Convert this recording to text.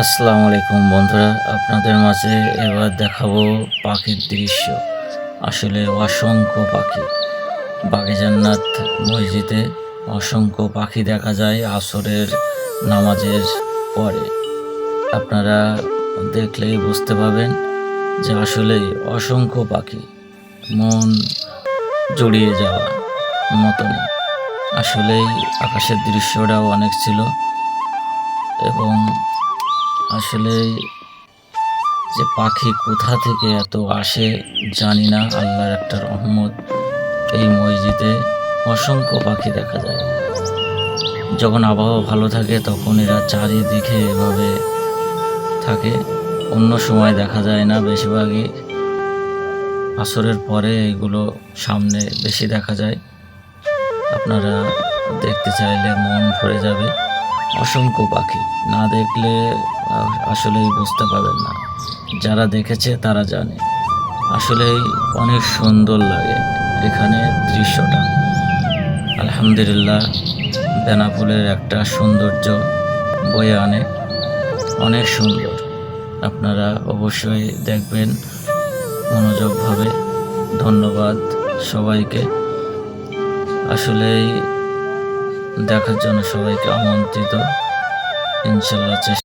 আসসালামু আলাইকুম বন্ধুরা, আপনাদের মাঝে এবার দেখাবো পাখির দৃশ্য। আসলে অসংখ্য পাখি বাগে জান্নাত মসজিদে অসংখ্য পাখি দেখা যায় আসরের নামাজের পরে। আপনারা দেখলেই বুঝতে পারবেন যে আসলেই অসংখ্য পাখি, মন জুড়িয়ে যাওয়া মতনই। আসলেই আকাশের দৃশ্যটাও অনেক ছিল এবং আসলেই যে পাখি কোথা থেকে এত আসে জানি না, আল্লাহর একটা রহমত। এই মসজিদে অসংখ্য পাখি দেখা যায়। যখন আবহাওয়া ভালো থাকে তখন এরা চারিদিকে এভাবে থাকে, অন্য সময় দেখা যায় না। বেশিরভাগই আসরের পরে এগুলো সামনে বেশি দেখা যায়। আপনারা দেখতে চাইলে মন ভরে যাবে। অসংখ্য পাখি না দেখলে আসলেই বুঝতে পারবেন না। যারা দেখেছে তারা জানে। আসলেই অনেক সুন্দর লাগে এখানে দৃশ্যটা। আলহামদুলিল্লাহ, বেনাপোলের একটা সৌন্দর্য বয়ে আনে, অনেক সুন্দর। আপনারা অবশ্যই দেখবেন মনোযোগভাবে। ধন্যবাদ সবাইকে। আসলেই দেখার জন্য সবাইকে আমন্ত্রিত। ইনশাল্লাহ চেষ্টা